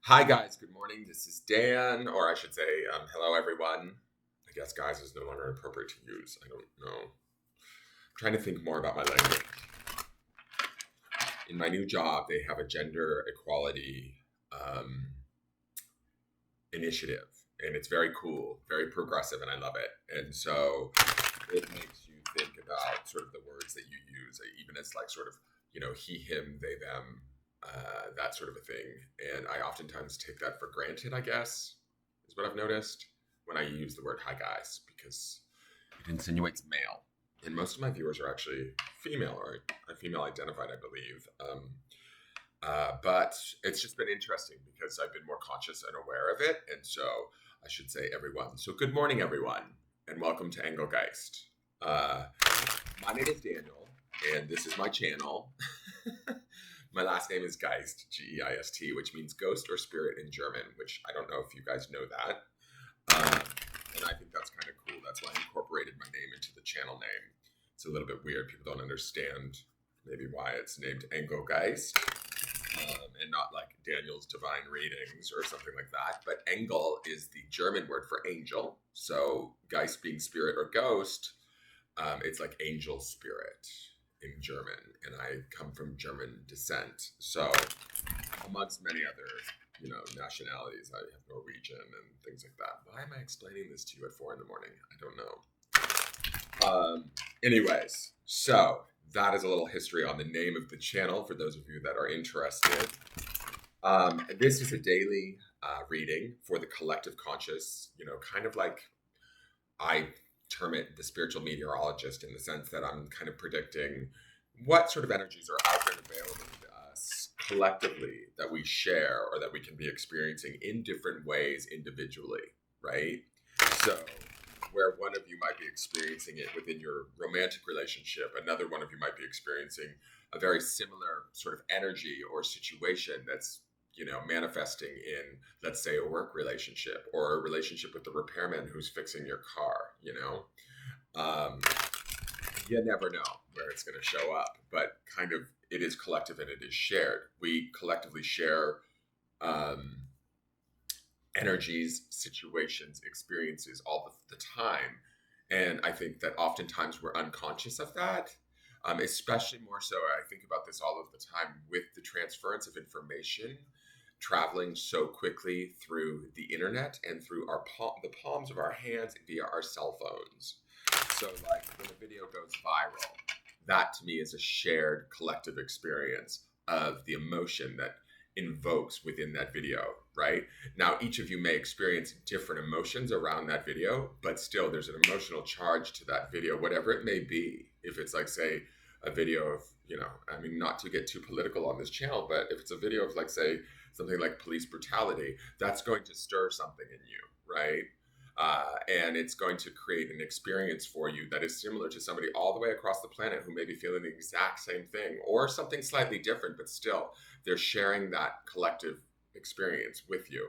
Hi, guys. Good morning. This is Dan, or I should say, hello, everyone. I guess guys is no longer appropriate to use. I don't know. I'm trying to think more about my language. In my new job, they have a gender equality um, initiative, and it's very cool, very progressive, and I love it. And so it makes you think about sort of the words that you use, even as like sort of, he, him, they, them, that sort of a thing. And I oftentimes take that for granted, I guess, is what I've noticed when I use the word hi guys, because it insinuates male. And most of my viewers are actually female or female identified, I believe. But it's just been interesting because I've been more conscious and aware of it. And so I should say everyone. So good morning, everyone, and welcome to Engelgeist. My name is Daniel, and this is my channel. My last name is Geist, Geist, which means ghost or spirit in German, which I don't know if you guys know that. And I think that's kind of cool. That's why I incorporated my name into the channel name. It's a little bit weird. People don't understand maybe why it's named Engelgeist and not like Daniel's Divine Readings or something like that. But Engel is the German word for angel. So Geist being spirit or ghost, it's like angel spirit in German, and I come from German descent. So, amongst many other, nationalities, I have Norwegian and things like that. Why am I explaining this to you at 4 a.m? I don't know. Anyways, so that is a little history on the name of the channel for those of you that are interested. This is a daily reading for the collective conscious. Kind of like I term it the spiritual meteorologist, in the sense that I'm kind of predicting what sort of energies are out there and available to us collectively that we share or that we can be experiencing in different ways individually, right? So where one of you might be experiencing it within your romantic relationship, another one of you might be experiencing a very similar sort of energy or situation that's manifesting in, let's say, a work relationship or a relationship with the repairman who's fixing your car, you never know where it's going to show up, but kind of it is collective and it is shared. We collectively share energies, situations, experiences all the time. And I think that oftentimes we're unconscious of that. Especially more so, I think about this all of the time with the transference of information traveling so quickly through the internet and through the palms of our hands via our cell phones. So like when a video goes viral, that to me is a shared collective experience of the emotion that invokes within that video, right? Now, each of you may experience different emotions around that video, but still there's an emotional charge to that video, whatever it may be. If it's like, say, a video of, not to get too political on this channel, but if it's a video of, like, say, something like police brutality, that's going to stir something in you, right? And it's going to create an experience for you that is similar to somebody all the way across the planet who may be feeling the exact same thing or something slightly different, but still they're sharing that collective experience with you.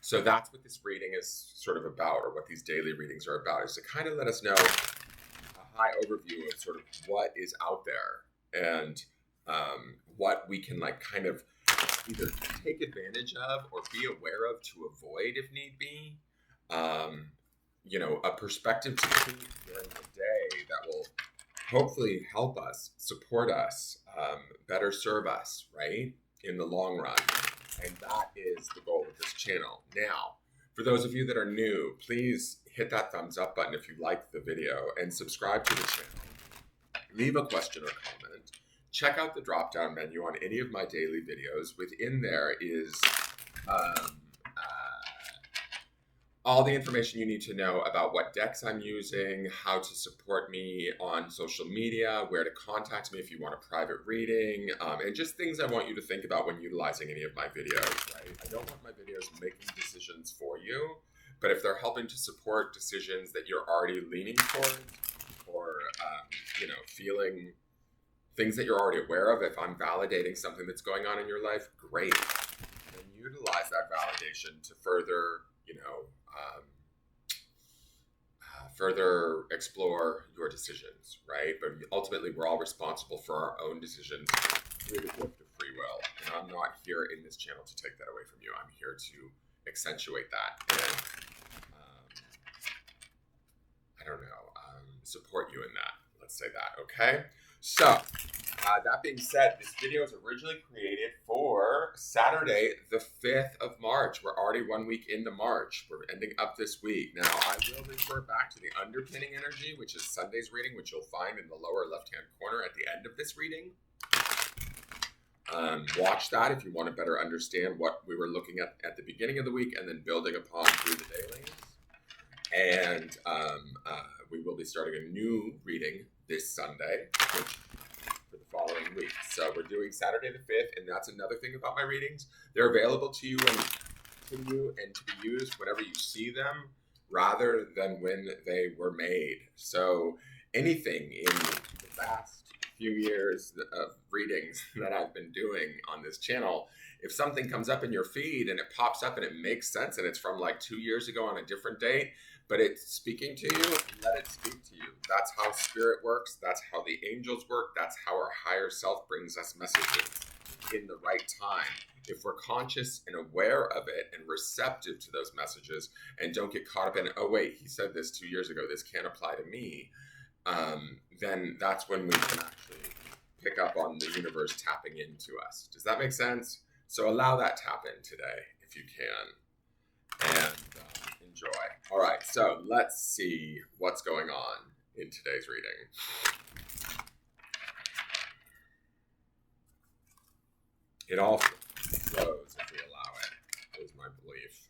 So that's what this reading is sort of about, or what these daily readings are about, is to kind of let us know a high overview of sort of what is out there and what we can like kind of either take advantage of or be aware of to avoid if need be. A perspective to keep during the day that will hopefully help us, support us, better serve us, right, in the long run. And that is the goal of this channel. Now, for those of you that are new, please hit that thumbs up button if you like the video and subscribe to the channel. Leave a question or comment. Check out the drop-down menu on any of my daily videos. Within there is all the information you need to know about what decks I'm using, how to support me on social media, where to contact me if you want a private reading, and just things I want you to think about when utilizing any of my videos, right? I don't want my videos making decisions for you, but if they're helping to support decisions that you're already leaning towards or, feeling things that you're already aware of, if I'm validating something that's going on in your life, great. And utilize that validation to further further explore your decisions, right? But ultimately, we're all responsible for our own decisions through the gift of free free will. And I'm not here in this channel to take that away from you. I'm here to accentuate that and, I don't know, support you in that. Let's say that, okay? So, that being said, this video was originally created for Saturday, the 5th of March. We're already 1 week into March. We're ending up this week. Now, I will refer back to the underpinning energy, which is Sunday's reading, which you'll find in the lower left-hand corner at the end of this reading. Watch that if you want to better understand what we were looking at the beginning of the week and then building upon through the dailies. And we will be starting a new reading this Sunday, for the following week. So we're doing Saturday the 5th, and that's another thing about my readings. They're available to you and to be used whenever you see them, rather than when they were made. So anything in the past few years of readings that I've been doing on this channel, if something comes up in your feed and it pops up and it makes sense and it's from like 2 years ago on a different date, but it's speaking to you, let it speak to you. That's how spirit works. That's how the angels work. That's how our higher self brings us messages in the right time. If we're conscious and aware of it and receptive to those messages and don't get caught up in, oh wait, he said this 2 years ago, this can't apply to me, then that's when we can actually pick up on the universe tapping into us. Does that make sense? So allow that tap in today if you can, and enjoy. All right, so let's see what's going on in today's reading. It all flows if we allow it, is my belief.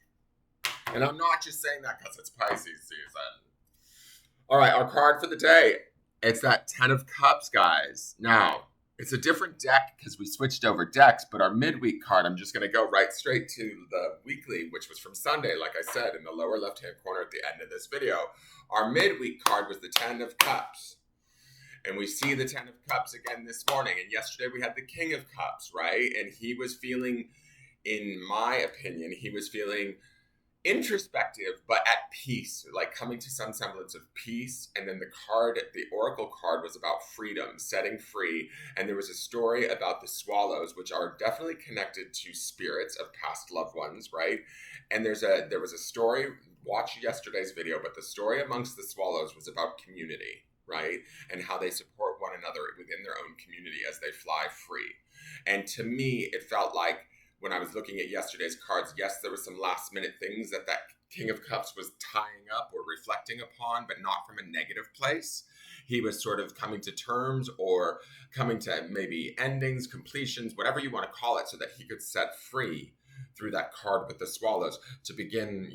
And I'm not just saying that because it's Pisces season. All right, our card for the day. It's that 10 of Cups, guys. Now, it's a different deck because we switched over decks, but our midweek card, I'm just going to go right straight to the weekly, which was from Sunday, like I said, in the lower left-hand corner at the end of this video. Our midweek card was the 10 of Cups. And we see the 10 of Cups again this morning. And yesterday we had the King of Cups, right? And he was feeling, in my opinion, he was feeling introspective, but at peace, like coming to some semblance of peace. And then the oracle card was about freedom, setting free. And there was a story about the swallows, which are definitely connected to spirits of past loved ones, right? And there was a story, watch yesterday's video, but the story amongst the swallows was about community, right? And how they support one another within their own community as they fly free. And to me, it felt like, when I was looking at yesterday's cards, yes, there were some last minute things that King of Cups was tying up or reflecting upon, but not from a negative place. He was sort of coming to terms or coming to maybe endings, completions, whatever you want to call it, so that he could set free through that card with the swallows to begin,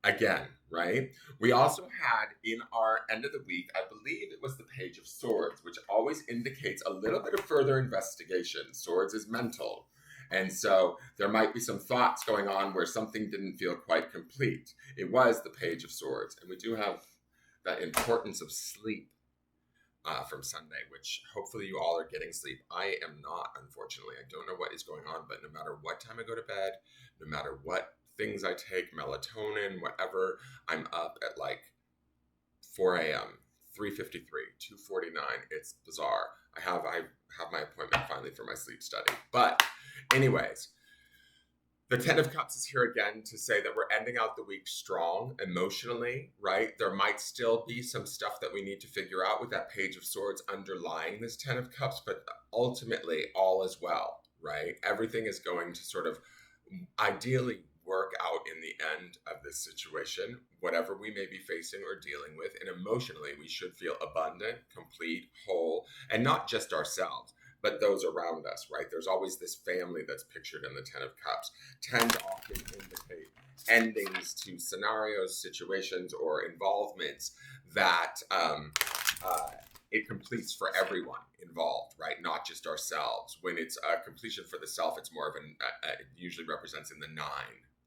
again, right? We also had in our end of the week, I believe it was the Page of Swords, which always indicates a little bit of further investigation. Swords is mental. And so there might be some thoughts going on where something didn't feel quite complete. It was the Page of Swords. And we do have that importance of sleep from Sunday, which hopefully you all are getting sleep. I am not, unfortunately. I don't know what is going on, but no matter what time I go to bed, no matter what things I take, melatonin, whatever, I'm up at like 4 a.m., 3:53, 2:49. It's bizarre. I have my appointment finally for my sleep study. But anyways, the 10 of Cups is here again to say that we're ending out the week strong emotionally, right? There might still be some stuff that we need to figure out with that Page of Swords underlying this 10 of Cups, but ultimately all is well, right? Everything is going to sort of ideally work out in the end of this situation, whatever we may be facing or dealing with. And emotionally, we should feel abundant, complete, whole, and not just ourselves, but those around us, right? There's always this family that's pictured in the 10 of Cups. 10 often indicate endings to scenarios, situations, or involvements that it completes for everyone involved, right? Not just ourselves. When it's a completion for the self, it's more of it usually represents in the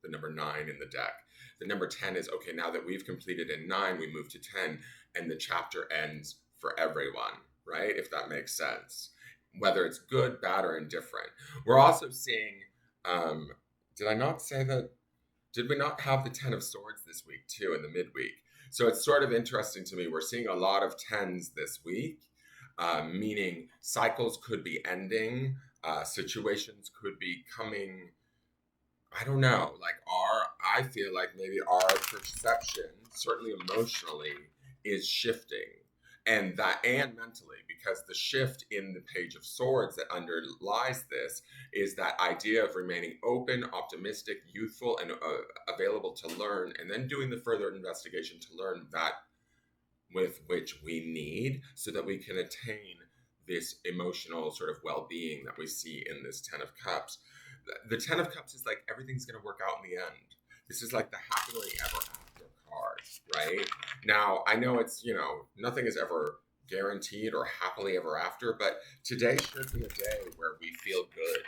number 9 in the deck. The number 10 is, okay, now that we've completed in 9, we move to 10, and the chapter ends for everyone, right? If that makes sense. Whether it's good, bad, or indifferent. We're also seeing, did I not say that? Did we not have the 10 of Swords this week too in the midweek? So it's sort of interesting to me. We're seeing a lot of 10s this week, meaning cycles could be ending. Situations could be coming, I don't know, like I feel like maybe our perception, certainly emotionally, is shifting. And mentally, because the shift in the Page of Swords that underlies this is that idea of remaining open, optimistic, youthful, and available to learn, and then doing the further investigation to learn that with which we need so that we can attain this emotional sort of well-being that we see in this Ten of Cups. The Ten of Cups is like everything's going to work out in the end. This is like the happily ever after card, right? Now, I know it's, nothing is ever guaranteed or happily ever after, but today should be a day where we feel good,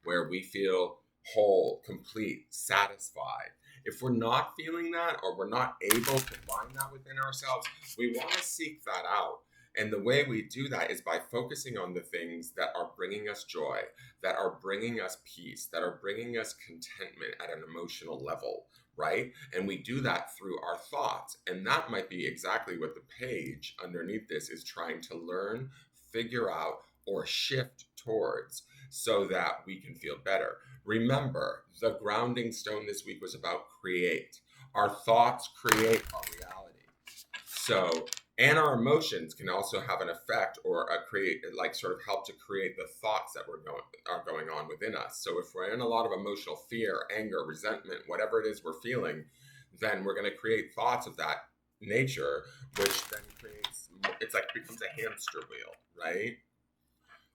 where we feel whole, complete, satisfied. If we're not feeling that or we're not able to find that within ourselves, we want to seek that out. And the way we do that is by focusing on the things that are bringing us joy, that are bringing us peace, that are bringing us contentment at an emotional level, right? And we do that through our thoughts. And that might be exactly what the page underneath this is trying to learn, figure out, or shift towards so that we can feel better. Remember, the grounding stone this week was about create. Our thoughts create our reality. So, and our emotions can also have an effect or sort of help to create the thoughts that are going on within us. So if we're in a lot of emotional fear, anger, resentment, whatever it is we're feeling, then we're going to create thoughts of that nature, which then becomes a hamster wheel, right?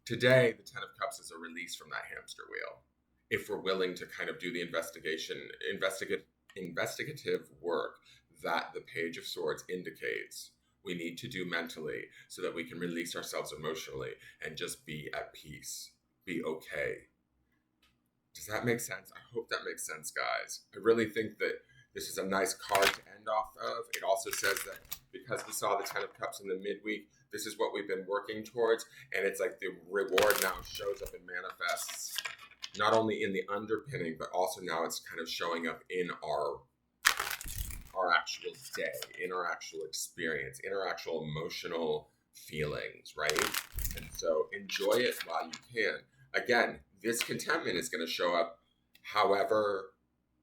Today, the Ten of Cups is a release from that hamster wheel. If we're willing to kind of do the investigative work that the Page of Swords indicates we need to do mentally so that we can release ourselves emotionally and just be at peace, be okay. Does that make sense? I hope that makes sense, guys. I really think that this is a nice card to end off of. It also says that because we saw the Ten of Cups in the midweek, this is what we've been working towards, and it's like the reward now shows up and manifests not only in the underpinning, but also now it's kind of showing up in our actual day, in our actual experience, in our actual emotional feelings, right? And so enjoy it while you can. Again, this contentment is going to show up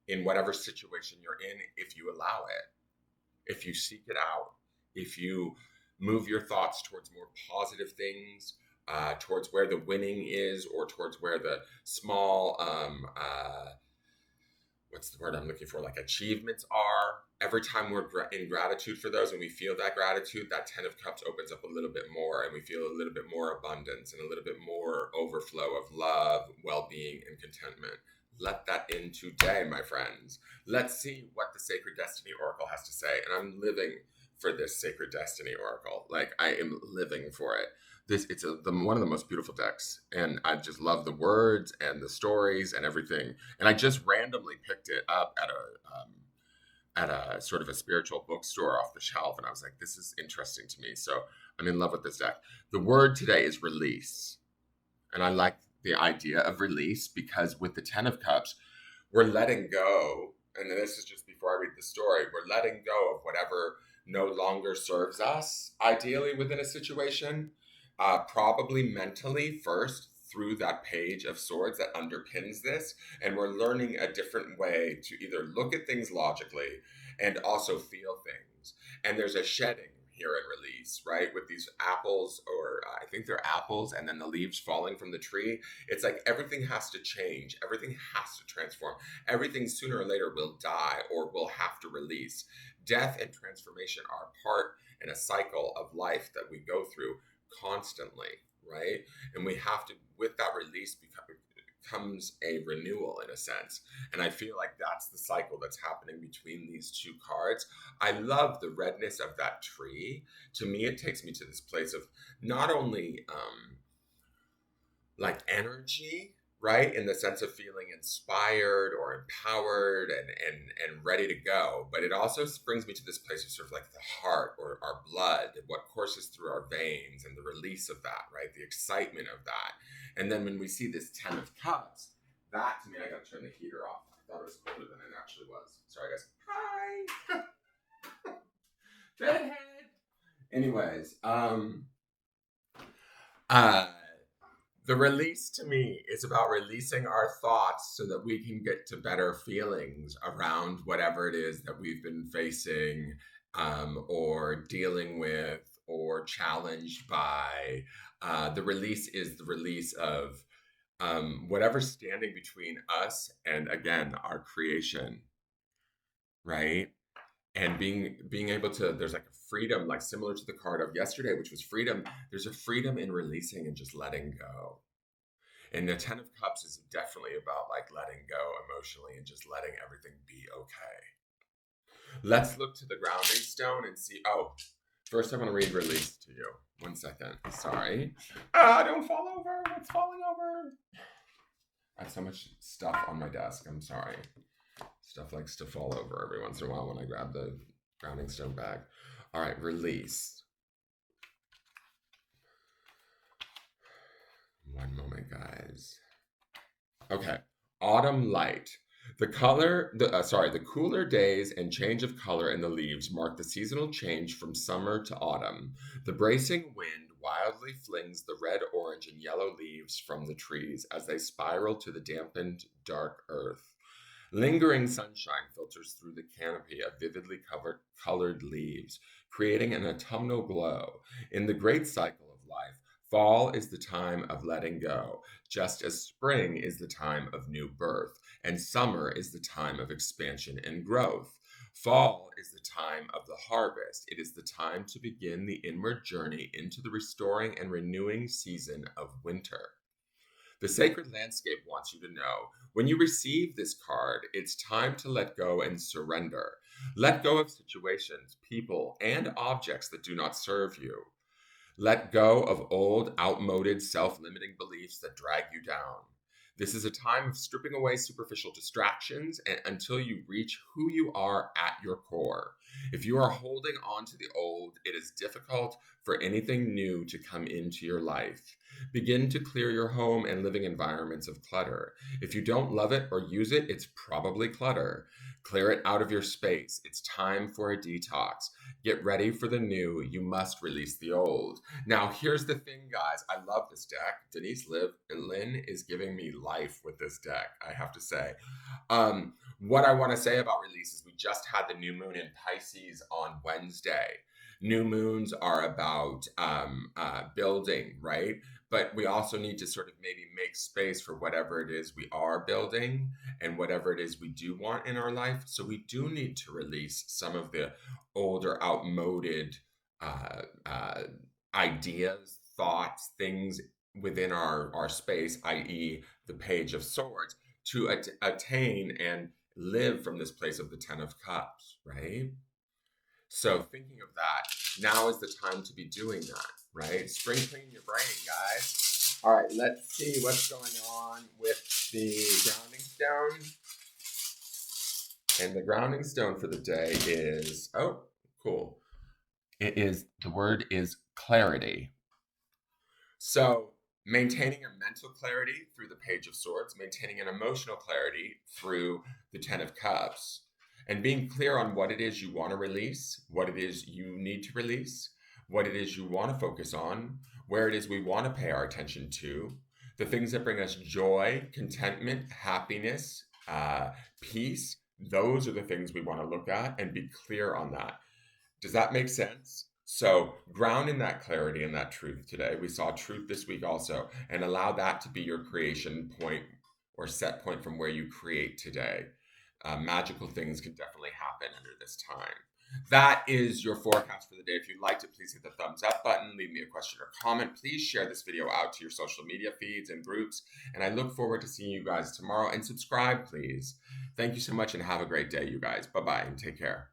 in whatever situation you're in, if you allow it, if you seek it out, if you move your thoughts towards more positive things, towards where the winning is, or towards where the small what's the word I'm looking for? Like achievements are. Every time we're in gratitude for those and we feel that gratitude, that Ten of Cups opens up a little bit more and we feel a little bit more abundance and a little bit more overflow of love, well-being, and contentment. Let that in today, my friends. Let's see what the Sacred Destiny Oracle has to say. And I'm living for this Sacred Destiny Oracle. Like, I am living for it. It's one of the most beautiful decks, and I just love the words and the stories and everything. And I just randomly picked it up at a sort of a spiritual bookstore off the shelf, and I was like, this is interesting to me. So I'm in love with this deck. The word today is release, and I like the idea of release because with the Ten of Cups, we're letting go. And this is just before I read the story. We're letting go of whatever no longer serves us, ideally within a situation. Probably mentally first through that Page of Swords that underpins this. And we're learning a different way to either look at things logically and also feel things. And there's a shedding here in release, right? With these apples, or I think they're apples, and then the leaves falling from the tree. It's like everything has to change. Everything has to transform. Everything sooner or later will die or will have to release. Death and transformation are a part in a cycle of life that we go through constantly, right? And we have to, with that release, comes a renewal in a sense. And I feel like that's the cycle that's happening between these two cards. I love the redness of that tree. To me, it takes me to this place of not only like energy, right, in the sense of feeling inspired or empowered and ready to go, but it also brings me to this place of sort of like the heart or our blood, what courses through our veins, and the release of that, right, the excitement of that. And then when we see this Ten of Cups, that to me, I gotta turn the heater off. I thought it was colder than it actually was. Sorry, guys. Hi. Redhead. Anyways, The release to me is about releasing our thoughts so that we can get to better feelings around whatever it is that we've been facing, or dealing with or challenged by. The release is the release of whatever's standing between us and, again, our creation, right? And being able to, there's like a freedom, like similar to the card of yesterday, which was freedom. There's a freedom in releasing and just letting go. And the Ten of Cups is definitely about like letting go emotionally and just letting everything be okay. Let's look to the grounding stone and see. Oh, first I want to read release to you. 1 second. Sorry. Don't fall over. What's falling over? I have so much stuff on my desk. I'm sorry. Stuff likes to fall over every once in a while when I grab the grounding stone bag. All right, release. One moment, guys. Okay, autumn light. The cooler days and change of color in the leaves mark the seasonal change from summer to autumn. The bracing wind wildly flings the red, orange, and yellow leaves from the trees as they spiral to the dampened, dark earth. Lingering sunshine filters through the canopy of vividly colored leaves, creating an autumnal glow. In the great cycle of life, fall is the time of letting go, just as spring is the time of new birth, and summer is the time of expansion and growth. Fall is the time of the harvest. It is the time to begin the inward journey into the restoring and renewing season of winter. The sacred landscape wants you to know when you receive this card, it's time to let go and surrender. Let go of situations, people, and objects that do not serve you. Let go of old, outmoded, self limiting beliefs that drag you down. This is a time of stripping away superficial distractions until you reach who you are at your core. If you are holding on to the old, it is difficult for anything new to come into your life. Begin to clear your home and living environments of clutter. If you don't love it or use it, it's probably clutter. Clear it out of your space. It's time for a detox. Get ready for the new. You must release the old. Now, here's the thing, guys. I love this deck. Denise Linn is giving me life with this deck, I have to say. What I want to say about release is we just had the new moon in Pisces on Wednesday. New moons are about building, right? But we also need to sort of maybe make space for whatever it is we are building and whatever it is we do want in our life. So we do need to release some of the older, outmoded ideas, thoughts, things within our space, i.e., the Page of Swords, to attain and live from this place of the Ten of Cups, right? So thinking of that, now is the time to be doing that, right? Spring clean your brain, guys. All right, let's see what's going on with the grounding stone. And the grounding stone for the day is, oh, cool. The word is clarity. So maintaining your mental clarity through the Page of Swords, maintaining an emotional clarity through the Ten of Cups, and being clear on what it is you want to release, what it is you need to release, what it is you want to focus on, where it is we want to pay our attention to, the things that bring us joy, contentment, happiness, peace. Those are the things we want to look at and be clear on that. Does that make sense? So ground in that clarity and that truth today. We saw truth this week also, and allow that to be your creation point or set point from where you create today. Magical things can definitely happen under this time. That is your forecast for the day. If you liked it, please hit the thumbs up button. Leave me a question or comment. Please share this video out to your social media feeds and groups. And I look forward to seeing you guys tomorrow. And subscribe, please. Thank you so much and have a great day, you guys. Bye-bye and take care.